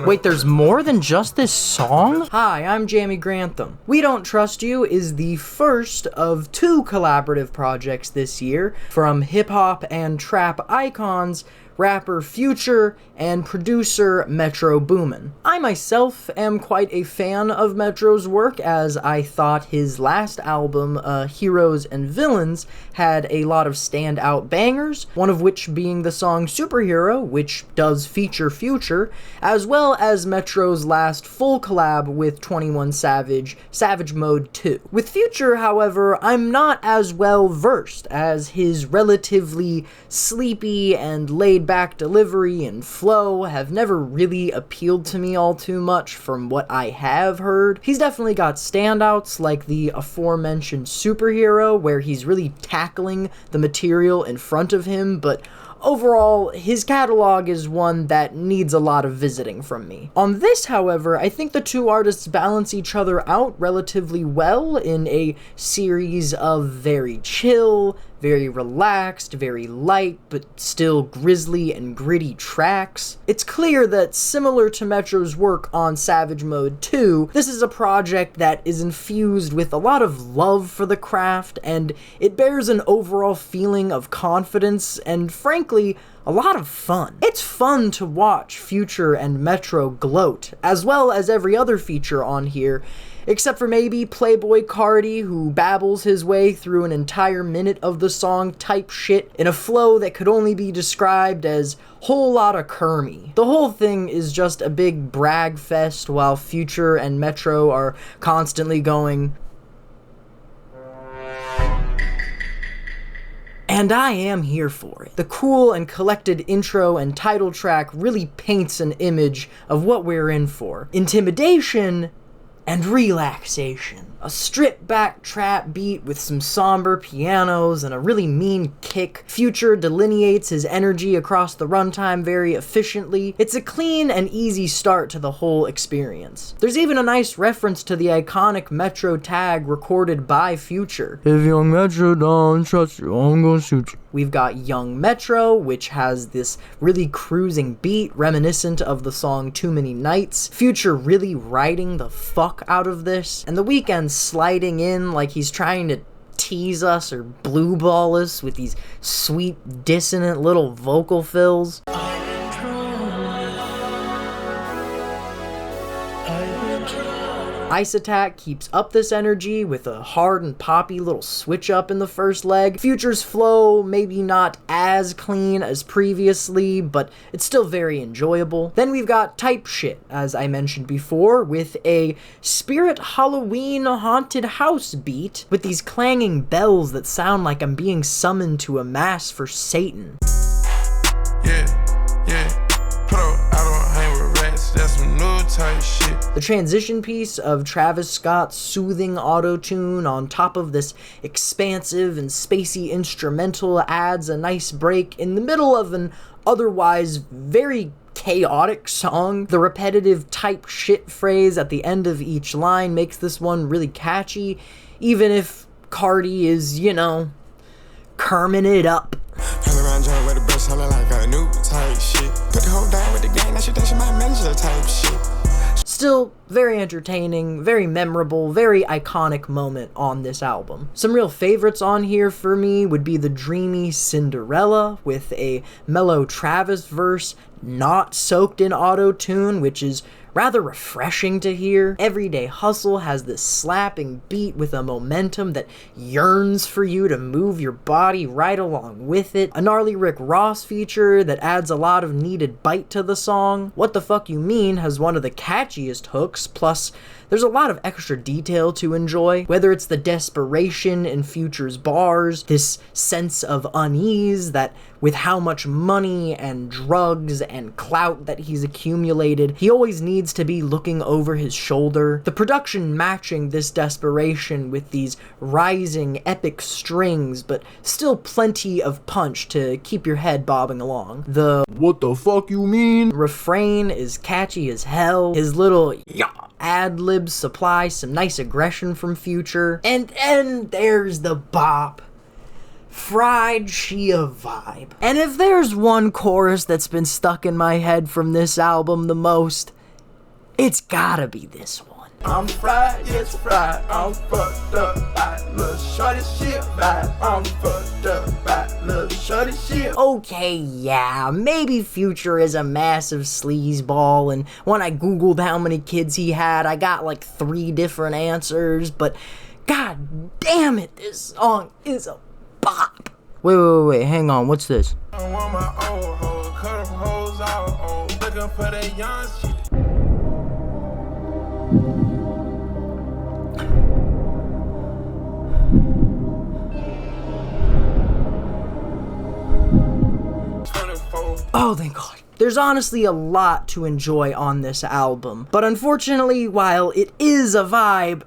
Wait, there's more than just this song? Hi, I'm jammiegrantham. We Don't Trust You is the first of 2 collaborative projects this year from hip-hop and trap icons rapper Future and producer Metro Boomin. I myself am quite a fan of Metro's work, as I thought his last album, Heroes and Villains, had a lot of standout bangers, one of which being the song Superhero, which does feature Future, as well as Metro's last full collab with 21 Savage, Savage Mode 2. With Future, however, I'm not as well versed, as his relatively sleepy and laid-back delivery and flow have never really appealed to me all too much from what I have heard. He's definitely got standouts like the aforementioned Superhero, where he's really tackling the material in front of him, but overall, his catalog is one that needs a lot of visiting from me. On this, however, I think the 2 artists balance each other out relatively well in a series of very chill, very relaxed, very light, but still grisly and gritty tracks. It's clear that, similar to Metro's work on Savage Mode 2, this is a project that is infused with a lot of love for the craft, and it bears an overall feeling of confidence and, frankly, a lot of fun. It's fun to watch Future and Metro gloat, as well as every other feature on here, except for maybe Playboy Cardi, who babbles his way through an entire minute of the song type shit in a flow that could only be described as whole lotta Kermy. The whole thing is just a big brag fest, while Future and Metro are constantly going, and I am here for it. The cool and collected intro and title track really paints an image of what we're in for. Intimidation and relaxation. A stripped-back trap beat with some somber pianos and a really mean kick. Future delineates his energy across the runtime very efficiently. It's a clean and easy start to the whole experience. There's even a nice reference to the iconic Metro tag recorded by Future. If young Metro don't trust you, I'm gonna shoot you. We've got Young Metro, which has this really cruising beat reminiscent of the song Too Many Nights. Future really riding the fuck out of this, and The Weeknd sliding in like he's trying to tease us or blue ball us with these sweet, dissonant little vocal fills. Ice Attack keeps up this energy with a hard and poppy little switch up in the first leg. Future's flow maybe not as clean as previously, but it's still very enjoyable. Then we've got Type Shit, as I mentioned before, with a Spirit Halloween haunted house beat with these clanging bells that sound like I'm being summoned to a mass for Satan. That's some new type shit. The transition piece of Travis Scott's soothing auto-tune on top of this expansive and spacey instrumental adds a nice break in the middle of an otherwise very chaotic song. The repetitive type shit phrase at the end of each line makes this one really catchy, even if Cardi is, you know, kerming it up. With the brush, like a new type shit. Put the whole down with the gang, now she think she my manager type shit. Still very entertaining, very memorable, very iconic moment on this album. Some real favorites on here for me would be the dreamy Cinderella with a mellow Travis verse not soaked in auto-tune, which is rather refreshing to hear. Everyday Hustle has this slapping beat with a momentum that yearns for you to move your body right along with it. A gnarly Rick Ross feature that adds a lot of needed bite to the song. What the Fuck You Mean has one of the catchiest hooks, plus there's a lot of extra detail to enjoy, whether it's the desperation in Future's bars, this sense of unease that with how much money and drugs and clout that he's accumulated, he always needs to be looking over his shoulder. The production matching this desperation with these rising epic strings, but still plenty of punch to keep your head bobbing along. The "what the fuck you mean" refrain is catchy as hell. His little ad-libs supply some nice aggression from Future. And there's the bop. fried chia vibe. And if there's one chorus that's been stuck in my head from this album the most, it's gotta be this one. I'm fried, yes fried, I'm fucked up by little shorty shit vibe. I'm fucked up by little shorty shit. Okay, yeah, maybe Future is a massive sleazeball, and when I googled how many kids he had, I got like 3 different answers, but god damn it, this song is a bop. Wait, hang on, what's this? I want my old hoe, cut them hoes out, oh, looking for that young shit. Oh, thank God. There's honestly a lot to enjoy on this album, but unfortunately, while it is a vibe,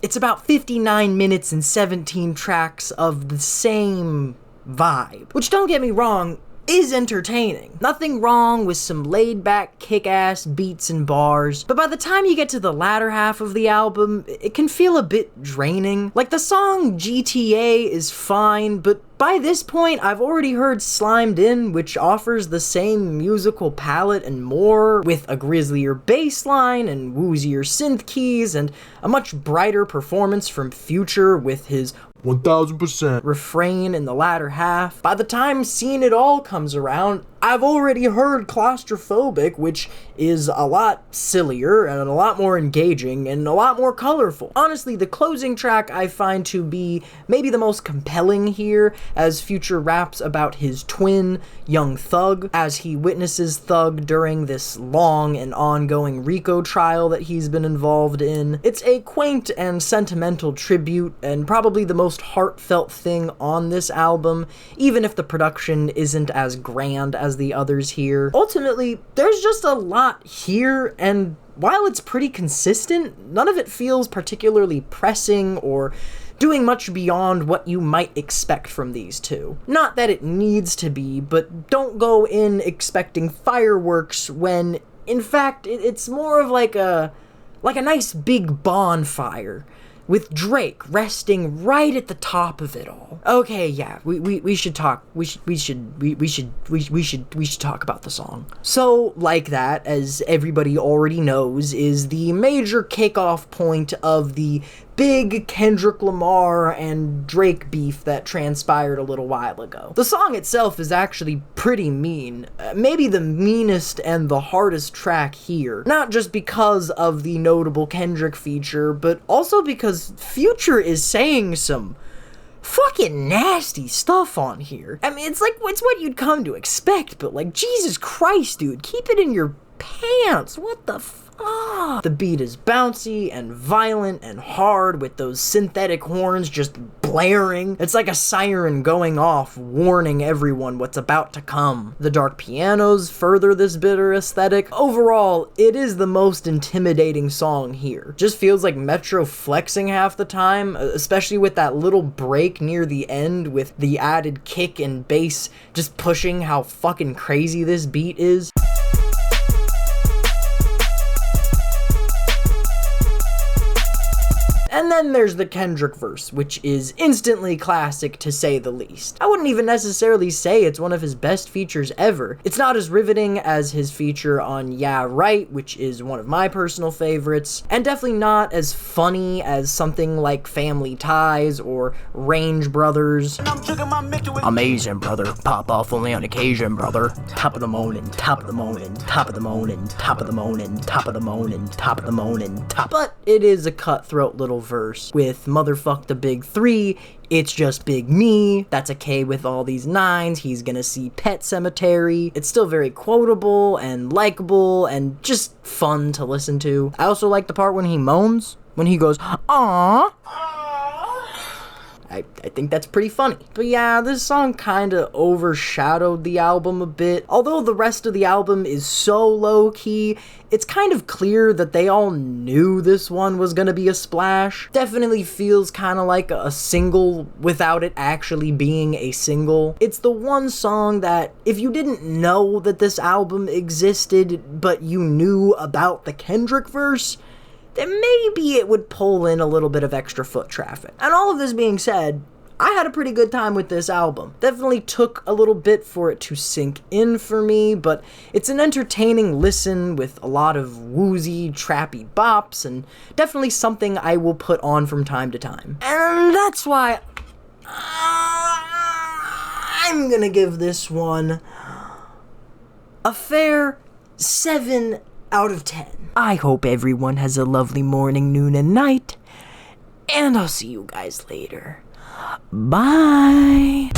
it's about 59 minutes and 17 tracks of the same vibe. Which, don't get me wrong, is entertaining. Nothing wrong with some laid-back, kick-ass beats and bars, but by the time you get to the latter half of the album, it can feel a bit draining. Like, the song GTA is fine, but by this point, I've already heard Slimed In, which offers the same musical palette and more, with a grislier bass line and woozier synth keys, and a much brighter performance from Future with his 1000% refrain in the latter half. By the time Seeing It All comes around, I've already heard Claustrophobic, which is a lot sillier and a lot more engaging and a lot more colorful. Honestly, the closing track I find to be maybe the most compelling here, as Future raps about his twin, Young Thug, as he witnesses Thug during this long and ongoing RICO trial that he's been involved in. It's a quaint and sentimental tribute, and probably the most heartfelt thing on this album, even if the production isn't as grand as the others here. Ultimately, there's just a lot here, and while it's pretty consistent, none of it feels particularly pressing or doing much beyond what you might expect from these two. Not that it needs to be, but don't go in expecting fireworks when, in fact, it's more of like a nice big bonfire, with Drake resting right at the top of it all. Okay, yeah, we should talk. We should talk about the song. So, like that, as everybody already knows, is the major kickoff point of the big Kendrick Lamar and Drake beef that transpired a little while ago. The song itself is actually pretty mean, maybe the meanest and the hardest track here, not just because of the notable Kendrick feature, but also because Future is saying some fucking nasty stuff on here. I mean, it's what you'd come to expect, but like, Jesus Christ, dude, keep it in your pants. What the fuck? The beat is bouncy and violent and hard, with those synthetic horns just blaring. It's like a siren going off, warning everyone what's about to come. The dark pianos further this bitter aesthetic. Overall, it is the most intimidating song here. Just feels like Metro flexing half the time, especially with that little break near the end with the added kick and bass just pushing how fucking crazy this beat is. And then there's the Kendrick verse, which is instantly classic to say the least. I wouldn't even necessarily say it's one of his best features ever. It's not as riveting as his feature on Yeah Right, which is one of my personal favorites, and definitely not as funny as something like Family Ties or Range Brothers. Amazing, brother. Pop off only on occasion, brother. Top of the morning, top of the morning, top of the morning, top of the morning, top of the morning, top of the morning, top. But it is a cutthroat little verse with motherfuck the big 3, it's just big me, that's a K with all these 9s, he's gonna see Pet Cemetery. It's still very quotable and likable and just fun to listen to. I also like the part when he moans, when he goes, aww. I think that's pretty funny. But yeah, this song kinda overshadowed the album a bit. Although the rest of the album is so low-key, it's kind of clear that they all knew this one was gonna be a splash. Definitely feels kinda like a single without it actually being a single. It's the one song that, if you didn't know that this album existed, but you knew about the Kendrick verse, then maybe it would pull in a little bit of extra foot traffic. And all of this being said, I had a pretty good time with this album. Definitely took a little bit for it to sink in for me, but it's an entertaining listen with a lot of woozy, trappy bops, and definitely something I will put on from time to time. And that's why I'm gonna give this one a fair 7 out of 10. I hope everyone has a lovely morning, noon, and night, and I'll see you guys later. Bye!